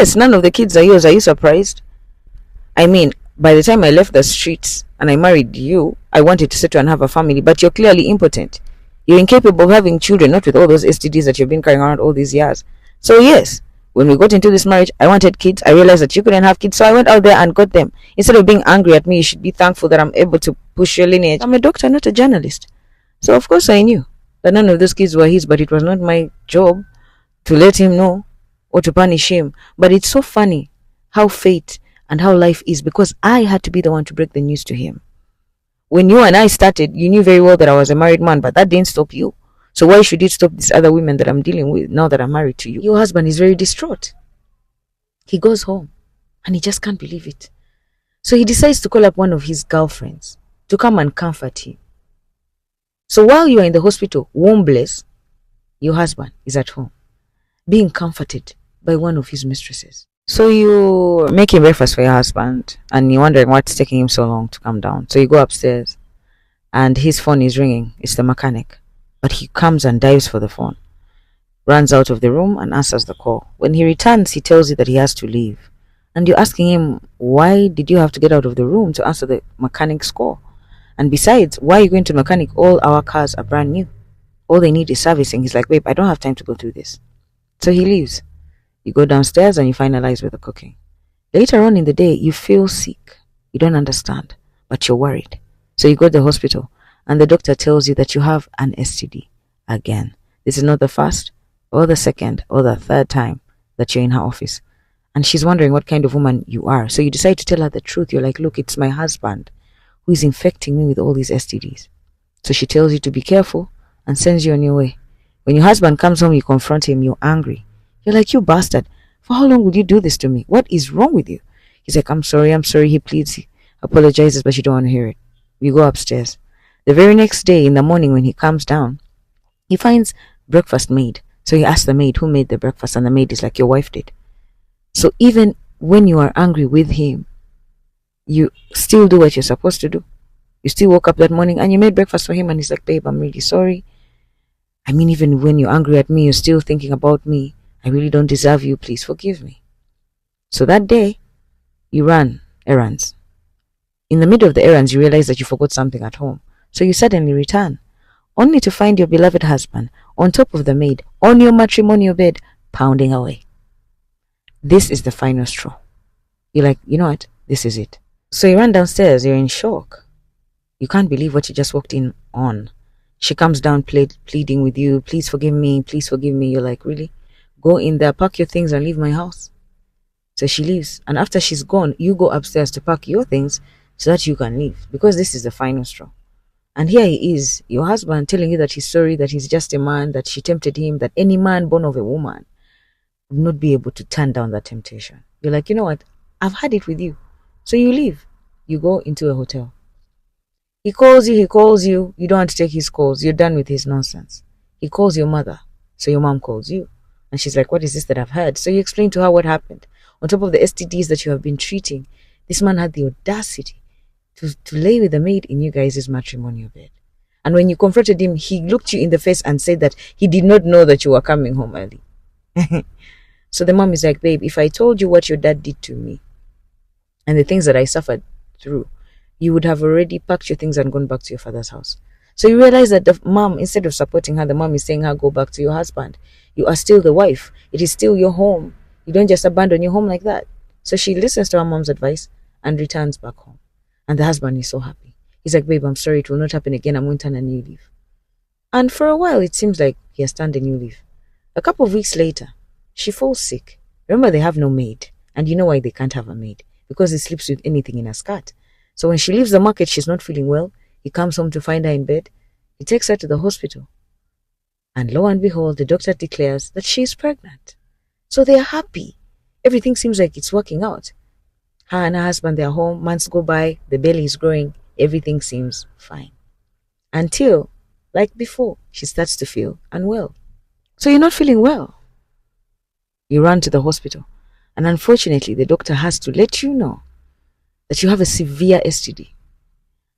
yes, none of the kids are yours. Are you surprised? I mean, by the time I left the streets and I married you, I wanted to settle and have a family, but you're clearly impotent. You're incapable of having children, not with all those STDs that you've been carrying around all these years. So yes, when we got into this marriage, I wanted kids. I realized that you couldn't have kids, so I went out there and got them. Instead of being angry at me, you should be thankful that I'm able to push your lineage. I'm a doctor, not a journalist. So of course I knew that none of those kids were his, but it was not my job to let him know or to punish him. But it's so funny how fate and how life is, because I had to be the one to break the news to him. When you and I started, you knew very well that I was a married man, but that didn't stop you. So why should it stop these other women that I'm dealing with now that I'm married to you? Your husband is very distraught. He goes home and he just can't believe it. So he decides to call up one of his girlfriends to come and comfort him. So while you are in the hospital, wombless, your husband is at home being comforted by one of his mistresses. So you making breakfast for your husband and you're wondering what's taking him so long to come down. So you go upstairs and his phone is ringing. It's the mechanic. But he comes and dives for the phone, runs out of the room and answers the call. When he returns, he tells you that he has to leave. And you're asking him, why did you have to get out of the room to answer the mechanic's call? And besides, why are you going to mechanic? All our cars are brand new. All they need is servicing. He's like, babe, I don't have time to go through this. So he leaves. You go downstairs and you finalize with the cooking. Later on in the day, you feel sick. You don't understand, but you're worried. So you go to the hospital and the doctor tells you that you have an STD again. This is not the first or the second or the third time that you're in her office. And she's wondering what kind of woman you are. So you decide to tell her the truth. You're like, look, it's my husband who is infecting me with all these STDs. So she tells you to be careful and sends you on your way. When your husband comes home, you confront him, you're angry. You're like, you bastard, for how long would you do this to me? What is wrong with you? He's like, I'm sorry. He pleads, he apologizes, but you don't want to hear it. You go upstairs. The very next day in the morning when he comes down, he finds breakfast made. So he asks the maid who made the breakfast, and the maid is like, your wife did. So even when you are angry with him, you still do what you're supposed to do. You still woke up that morning and you made breakfast for him, and he's like, babe, I'm really sorry. I mean, even when you're angry at me, you're still thinking about me. I really don't deserve you. Please forgive me. So that day, you run errands. In the middle of the errands, you realize that you forgot something at home. So you suddenly return, only to find your beloved husband on top of the maid, on your matrimonial bed, pounding away. This is the final straw. You're like, you know what? This is it. So you run downstairs. You're in shock. You can't believe what you just walked in on. She comes down pleading with you, please forgive me, please forgive me. You're like, really? Go in there, pack your things and leave my house. So she leaves. And after she's gone, you go upstairs to pack your things so that you can leave. Because this is the final straw. And here he is, your husband, telling you that he's sorry, that he's just a man, that she tempted him, that any man born of a woman would not be able to turn down that temptation. You're like, you know what? I've had it with you. So you leave. You go into a hotel. He calls you. You don't want to take his calls. You're done with his nonsense. He calls your mother. So your mom calls you. And she's like, what is this that I've heard? So you explain to her what happened. On top of the STDs that you have been treating, this man had the audacity to lay with a maid in you guys' matrimonial bed. And when you confronted him, he looked you in the face and said that he did not know that you were coming home early. So the mom is like, babe, if I told you what your dad did to me and the things that I suffered through, you would have already packed your things and gone back to your father's house. So you realize that the mom, instead of supporting her, the mom is saying her, go back to your husband. You are still the wife. It is still your home. You don't just abandon your home like that. So she listens to her mom's advice and returns back home. And the husband is so happy. He's like, babe, I'm sorry, it will not happen again. I'm going to turn a new leaf. And for a while, it seems like he has turned a new leaf. A couple of weeks later, she falls sick. Remember, they have no maid. And you know why they can't have a maid? Because he sleeps with anything in a skirt. So when she leaves the market, she's not feeling well. He comes home to find her in bed. He takes her to the hospital. And lo and behold, the doctor declares that she is pregnant. So they are happy. Everything seems like it's working out. Her and her husband, they are home. Months go by. The belly is growing. Everything seems fine. Until, like before, she starts to feel unwell. So you're not feeling well. You run to the hospital. And unfortunately, the doctor has to let you know that you have a severe STD.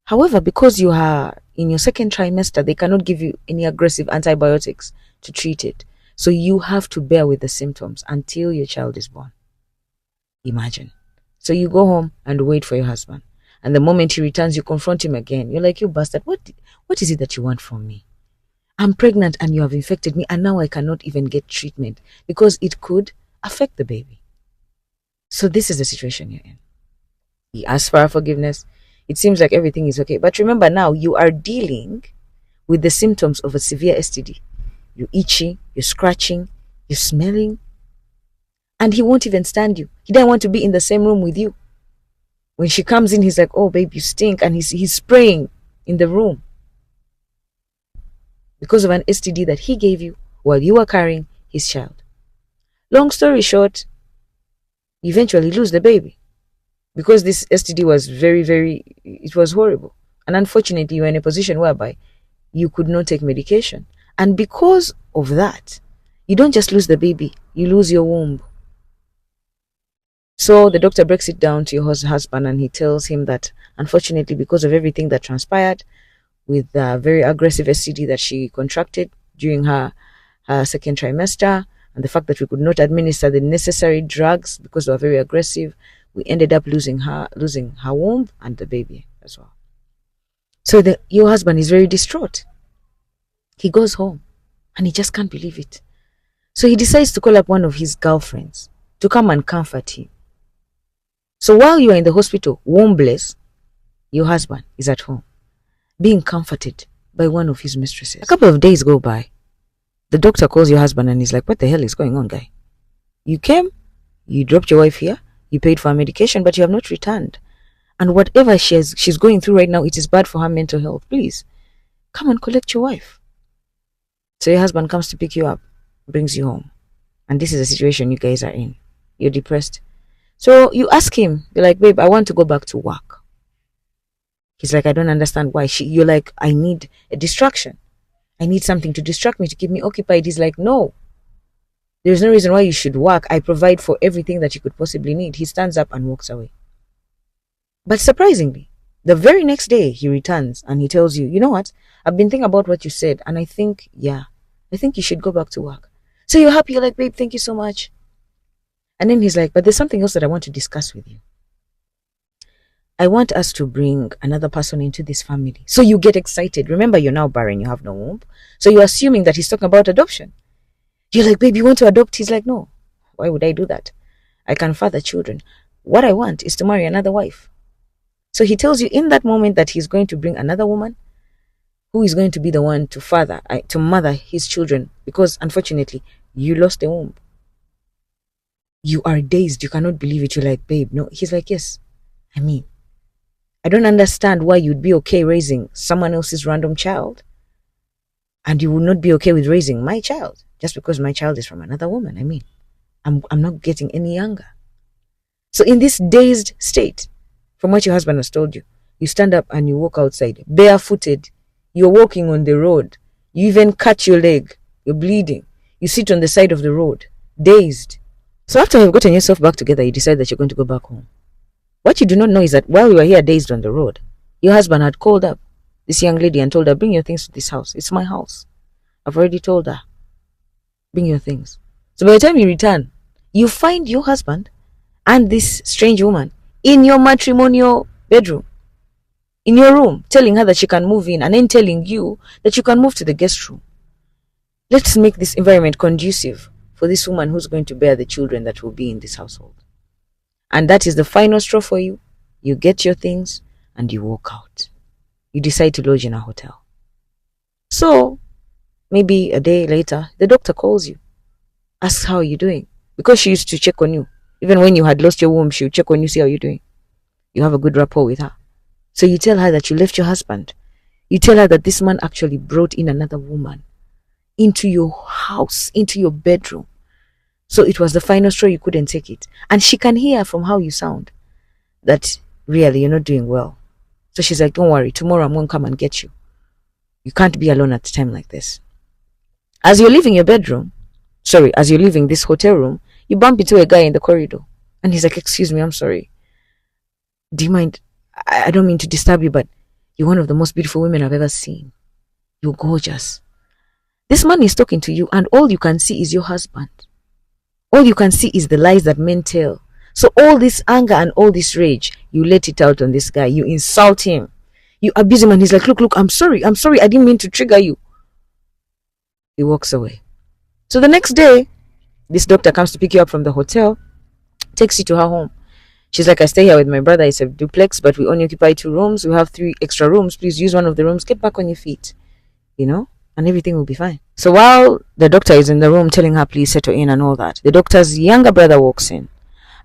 However, because you are in your second trimester, they cannot give you any aggressive antibiotics to treat it. So you have to bear with the symptoms until your child is born. Imagine. So you go home and wait for your husband. And the moment he returns, you confront him again. You're like, you bastard, what is it that you want from me? I'm pregnant and you have infected me, and now I cannot even get treatment because it could affect the baby. So this is the situation you're in. He asks for forgiveness. It seems like everything is okay. But remember, now you are dealing with the symptoms of a severe STD. You're itchy, you're scratching, you're smelling, and he won't even stand you. He doesn't want to be in the same room with you. When she comes in, he's like, oh, babe, you stink. And he's spraying in the room because of an STD that he gave you while you were carrying his child. Long story short, you eventually lose the baby because this STD was it was horrible. And unfortunately, you were in a position whereby you could not take medication. And because of that, you don't just lose the baby, you lose your womb. So the doctor breaks it down to your husband, and he tells him that unfortunately, because of everything that transpired with the very aggressive STD that she contracted during her second trimester, and the fact that we could not administer the necessary drugs because they were very aggressive, we ended up losing her womb and the baby as well. So your husband is very distraught. He goes home and he just can't believe it. So he decides to call up one of his girlfriends to come and comfort him. So while you are in the hospital, wombless, your husband is at home, being comforted by one of his mistresses. A couple of days go by. The doctor calls your husband and he's like, what the hell is going on, guy? You came, you dropped your wife here, you paid for her medication, but you have not returned. And whatever she's going through right now, it is bad for her mental health. Please, come and collect your wife. So your husband comes to pick you up, brings you home. And this is the situation you guys are in. You're depressed. So you ask him, you're like, babe, I want to go back to work. He's like, I don't understand why. You're like, I need a distraction. I need something to distract me, to keep me occupied. He's like, no, there's no reason why you should work. I provide for everything that you could possibly need. He stands up and walks away. But surprisingly, the very next day he returns and he tells you, you know what? I've been thinking about what you said, and I think you should go back to work. So you're happy. You're like, babe, thank you so much. And then he's like, but there's something else that I want to discuss with you. I want us to bring another person into this family. So you get excited. Remember, you're now barren. You have no womb. So you're assuming that he's talking about adoption. You're like, babe, you want to adopt? He's like, no. Why would I do that? I can father children. What I want is to marry another wife. So he tells you in that moment that he's going to bring another woman who is going to be the one to mother his children, because unfortunately, you lost the womb. You are dazed. You cannot believe it. You're like, babe, no. He's like, yes. I don't understand why you'd be okay raising someone else's random child and you would not be okay with raising my child just because my child is from another woman. I'm not getting any younger. So in this dazed state, from what your husband has told you, you stand up and you walk outside, barefooted. You're walking on the road. You even cut your leg. You're bleeding. You sit on the side of the road, dazed. So after you've gotten yourself back together, you decide that you're going to go back home. What you do not know is that while you were here dazed on the road, your husband had called up this young lady and told her, bring your things to this house. It's my house. I've already told her, bring your things. So by the time you return, you find your husband and this strange woman in your matrimonial bedroom, in your room, telling her that she can move in and then telling you that you can move to the guest room. Let's make this environment conducive for this woman who's going to bear the children that will be in this household. And that is the final straw for you. You get your things and you walk out. You decide to lodge in a hotel. So, maybe a day later, the doctor calls you, asks how are you doing, because she used to check on you. Even when you had lost your womb, she would check on you, see how you're doing. You have a good rapport with her. So you tell her that you left your husband. You tell her that this man actually brought in another woman into your house, into your bedroom. So it was the final straw, you couldn't take it. And she can hear from how you sound that really you're not doing well. So she's like, don't worry, tomorrow I'm going to come and get you. You can't be alone at a time like this. As you're leaving as you're leaving this hotel room, you bump into a guy in the corridor. And he's like, excuse me, I'm sorry. Do you mind? I don't mean to disturb you, but you're one of the most beautiful women I've ever seen. You're gorgeous. This man is talking to you and all you can see is your husband. All you can see is the lies that men tell So all this anger and all this rage, you let it out on this guy. You insult him. You abuse him, and he's like, look, I'm sorry. I didn't mean to trigger you. He walks away. So the next day, this doctor comes to pick you up from the hotel, takes you to her home. She's like, I stay here with my brother. It's a duplex, but we only occupy 2 rooms. We have 3 extra rooms. Please use one of the rooms. Get back on your feet, and everything will be fine. So while the doctor is in the room telling her, please settle in and all that, the doctor's younger brother walks in.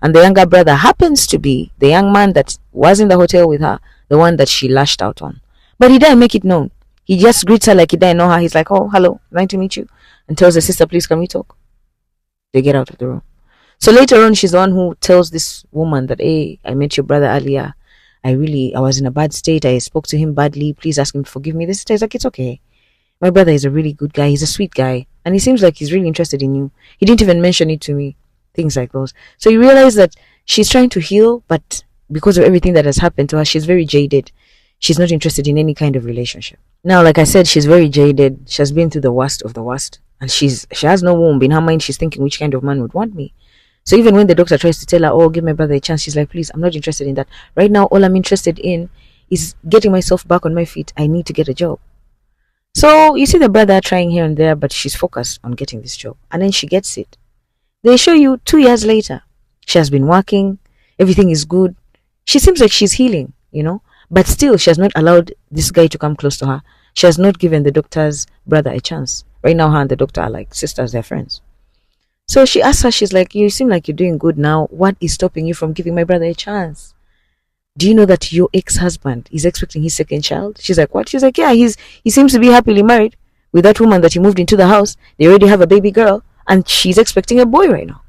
And the younger brother happens to be the young man that was in the hotel with her, the one that she lashed out on. But he didn't make it known. He just greets her like he didn't know her. He's like, oh, hello, nice to meet you. And tells the sister, please, can we talk? They get out of the room. So later on, she's the one who tells this woman that, hey, I met your brother earlier. I was in a bad state. I spoke to him badly. Please ask him to forgive me. This sister is like, it's okay. My brother is a really good guy. He's a sweet guy. And he seems like he's really interested in you. He didn't even mention it to me. Things like those. So you realize that she's trying to heal, but because of everything that has happened to her, she's very jaded. She's not interested in any kind of relationship. Now, like I said, she's very jaded. She has been through the worst of the worst. And she has no womb. In her mind, she's thinking, which kind of man would want me? So even when the doctor tries to tell her, oh, give my brother a chance, she's like, please, I'm not interested in that. Right now, all I'm interested in is getting myself back on my feet. I need to get a job. So you see the brother trying here and there, but she's focused on getting this job. And then she gets it. They show you 2 years later. She has been working. Everything is good. She seems like she's healing, But still, she has not allowed this guy to come close to her. She has not given the doctor's brother a chance. Right now, her and the doctor are like sisters, they're friends. So she asks her, she's like, you seem like you're doing good now. What is stopping you from giving my brother a chance? Do you know that your ex-husband is expecting his 2nd child? She's like, what? She's like, yeah, he seems to be happily married with that woman that he moved into the house. They already have a baby girl, and she's expecting a boy right now.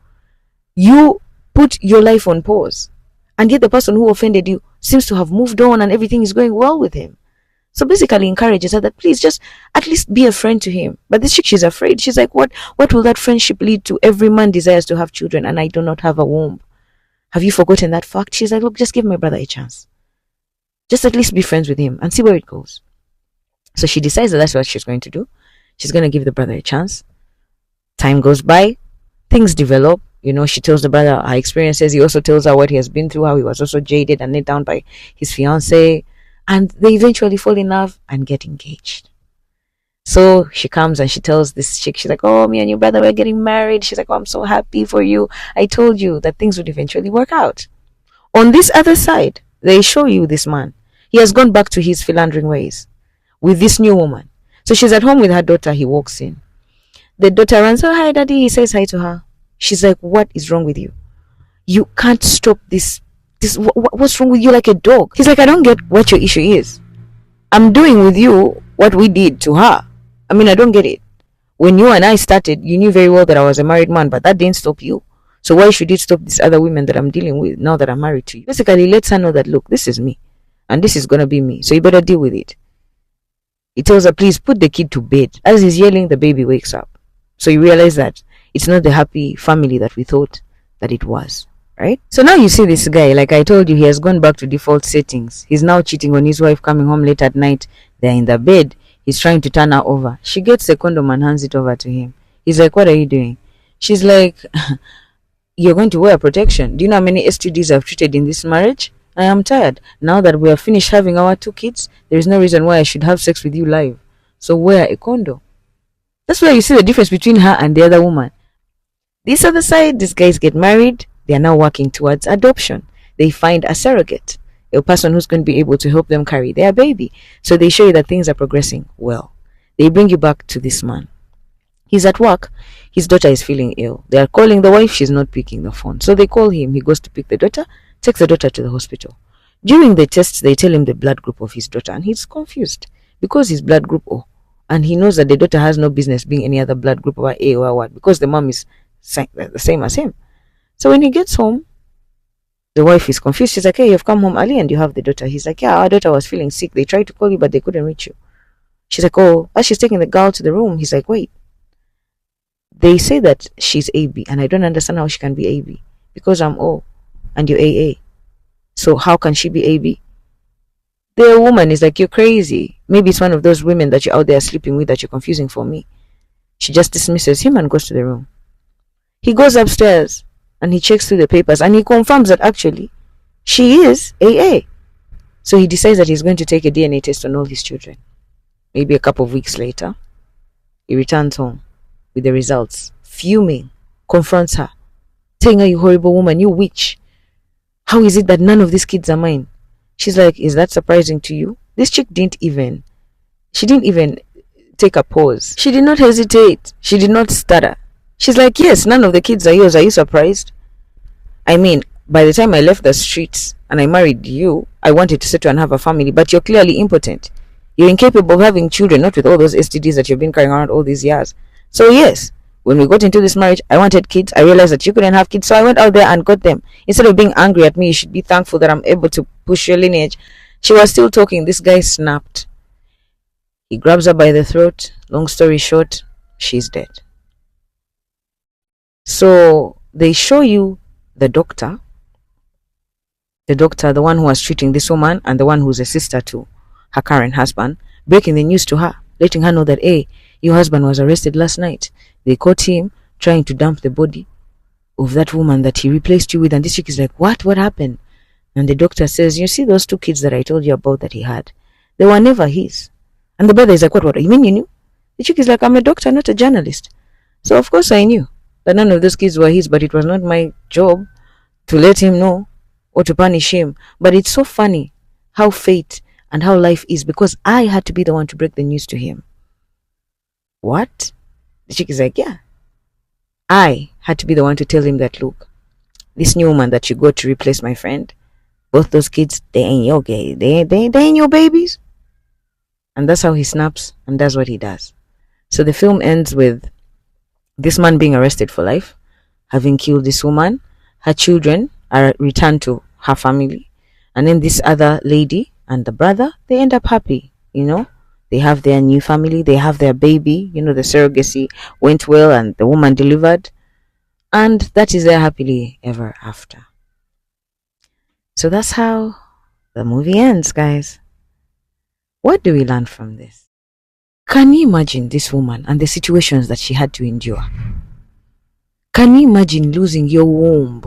You put your life on pause, and yet the person who offended you seems to have moved on and everything is going well with him. So basically encourages her that please just at least be a friend to him. But this chick, she's afraid. She's like, what will that friendship lead to? Every man desires to have children, and I do not have a womb. Have you forgotten that fact? She's like, look, just give my brother a chance. Just at least be friends with him and see where it goes. So she decides that that's what she's going to do. She's going to give the brother a chance. Time goes by. Things develop. She tells the brother her experiences. He also tells her what he has been through, how he was also jaded and let down by his fiancée. And they eventually fall in love and get engaged. So she comes and she tells this chick, she's like, oh, me and your brother, we're getting married. She's like, oh, I'm so happy for you. I told you that things would eventually work out. On this other side, they show you this man. He has gone back to his philandering ways with this new woman. So she's at home with her daughter. He walks in. The daughter runs, oh, hi, daddy. He says hi to her. She's like, what is wrong with you? You can't stop this. What's wrong with you like a dog? He's like, I don't get what your issue is. I'm doing with you what we did to her. I mean, I don't get it. When you and I started, you knew very well that I was a married man, but that didn't stop you. So why should it stop these other women that I'm dealing with now that I'm married to you? Basically, lets her know that, look, this is me. And this is going to be me. So you better deal with it. He tells her, please put the kid to bed. As he's yelling, the baby wakes up. So you realize that it's not the happy family that we thought that it was. Right? So now you see this guy, like I told you, he has gone back to default settings. He's now cheating on his wife, coming home late at night. They're in the bed. He's trying to turn her over. She gets the condom and hands it over to him. He's like, what are you doing? She's like, you're going to wear protection. Do you know how many STDs I've treated in this marriage? I am tired. Now that we have finished having our 2 kids, there is no reason why I should have sex with you live. So wear a condom. That's where you see the difference between her and the other woman. This other side, these guys get married. They are now working towards adoption. They find a surrogate, a person who's going to be able to help them carry their baby. So they show you that things are progressing well. They bring you back to this man. He's at work. His daughter is feeling ill. They are calling the wife. She's not picking the phone. So they call him. He goes to pick the daughter, takes the daughter to the hospital. During the tests, they tell him the blood group of his daughter, and he's confused because his blood group O. And he knows that the daughter has no business being any other blood group or A or what, because the mom is the same as him. So when he gets home, the wife is confused. She's like, hey, you've come home early and you have the daughter. He's like, yeah, our daughter was feeling sick. They tried to call you, but they couldn't reach you. She's like, oh, as she's taking the girl to the room, he's like, wait. They say that she's AB, and I don't understand how she can be AB, because I'm O and you're AA. So how can she be AB? The woman is like, you're crazy. Maybe it's one of those women that you're out there sleeping with that you're confusing for me. She just dismisses him and goes to the room. He goes upstairs, And he checks through the papers and he confirms that actually she is AA. So he decides that he's going to take a DNA test on all his children. Maybe a couple of weeks later, he returns home with the results, fuming, confronts her, saying, "You horrible woman, you witch. How is it that none of these kids are mine?" She's like, "Is that surprising to you?" This chick didn't even take a pause. She did not hesitate. She did not stutter. She's like, "Yes, none of the kids are yours. Are you surprised? I mean, by the time I left the streets and I married you, I wanted to settle and have a family, but you're clearly impotent. You're incapable of having children, not with all those STDs that you've been carrying around all these years. So yes, when we got into this marriage, I wanted kids. I realized that you couldn't have kids, so I went out there and got them. Instead of being angry at me, you should be thankful that I'm able to push your lineage." She was still talking. This guy snapped. He grabs her by the throat. Long story short, she's dead. So they show you the doctor, the one who was treating this woman and the one who's a sister to her current husband, breaking the news to her, letting her know that, "Hey, your husband was arrested last night. They caught him trying to dump the body of that woman that he replaced you with." And this chick is like, "What? What happened?" And the doctor says, "You see those two kids that I told you about that he had? They were never his." And the brother is like, What? You mean you knew?" The chick is like, "I'm a doctor, not a journalist. So of course I knew that none of those kids were his, but it was not my job to let him know or to punish him." But it's so funny how fate and how life is, because I had to be the one to break the news to him. What? The chick is like, "Yeah. I had to be the one to tell him that, look, this new woman that you got to replace my friend, both those kids, they ain't your gay. They ain't your babies." And that's how he snaps and does what he does. So the film ends with this man being arrested for life, having killed this woman. Her children are returned to her family. And then this other lady and the brother, they end up happy, They have their new family, they have their baby, the surrogacy went well and the woman delivered. And that is their happily ever after. So that's how the movie ends, guys. What do we learn from this? Can you imagine this woman and the situations that she had to endure? Can you imagine losing your womb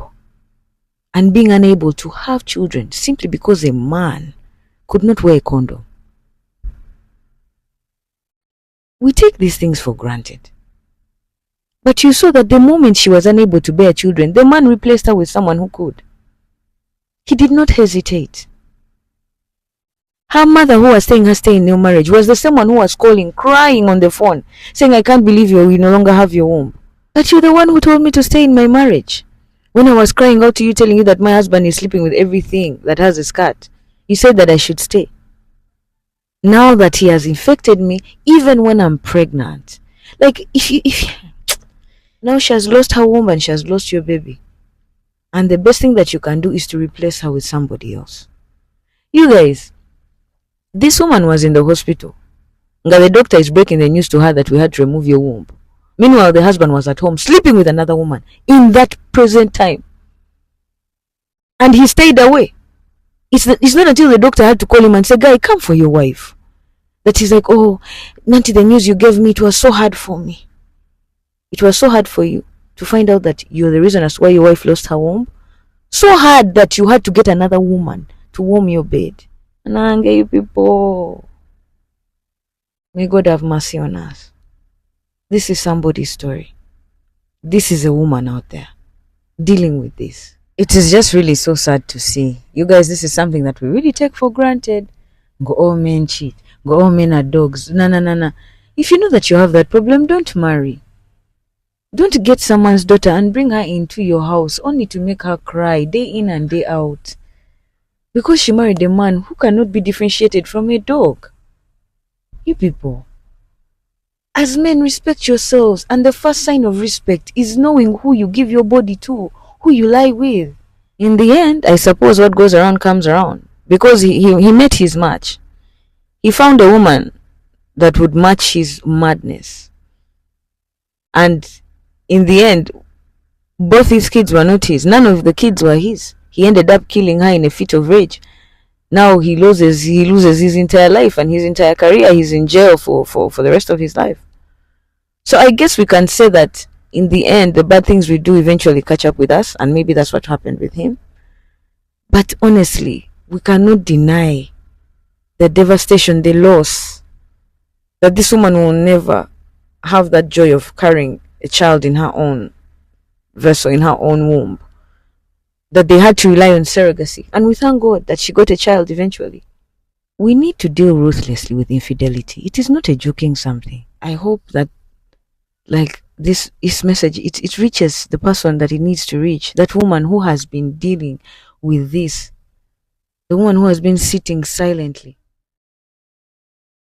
and being unable to have children simply because a man could not wear a condom? We take these things for granted. But you saw that the moment she was unable to bear children, the man replaced her with someone who could. He did not hesitate. Her mother, who was saying her stay in your marriage, was the same one who was calling, crying on the phone, saying, "I can't believe you no longer have your womb. But you're the one who told me to stay in my marriage. When I was crying out to you, telling you that my husband is sleeping with everything that has a skirt, you said that I should stay. Now that he has infected me, even when I'm pregnant." Like, now she has lost her womb and she has lost your baby. And the best thing that you can do is to replace her with somebody else. You guys, this woman was in the hospital. The doctor is breaking the news to her that we had to remove your womb. Meanwhile, the husband was at home sleeping with another woman in that present time. And he stayed away. It's not until the doctor had to call him and say, "Guy, come for your wife," that he's like, "Oh, Nanti, the news you gave me, it was so hard for me. It was so hard for you to find out that you're the reason as to why your wife lost her womb. So hard that you had to get another woman to warm your bed." And you people, may God have mercy on us. This is somebody's story. This is a woman out there dealing with this. It is just really so sad to see. You guys, this is something that we really take for granted. Go, all men cheat. Go, all men are dogs. No. If you know that you have that problem, don't marry. Don't get someone's daughter and bring her into your house only to make her cry day in and day out because she married a man who cannot be differentiated from a dog. You people, as men, respect yourselves, and the first sign of respect is knowing who you give your body to, who you lie with. In the end, I suppose what goes around comes around, because he met his match. He found a woman that would match his madness, and in the end, both his kids were not his. None of the kids were his. He ended up killing her in a fit of rage. Now he loses his entire life and his entire career. He's in jail for the rest of his life. So I guess we can say that in the end, the bad things we do eventually catch up with us, and maybe that's what happened with him. But honestly, we cannot deny the devastation, the loss, that this woman will never have that joy of carrying a child in her own vessel, in her own womb, that they had to rely on surrogacy. And we thank God that she got a child eventually. We need to deal ruthlessly with infidelity. It is not a joking something. I hope that, like, this message, it reaches the person that it needs to reach. That woman who has been dealing with this, the woman who has been sitting silently,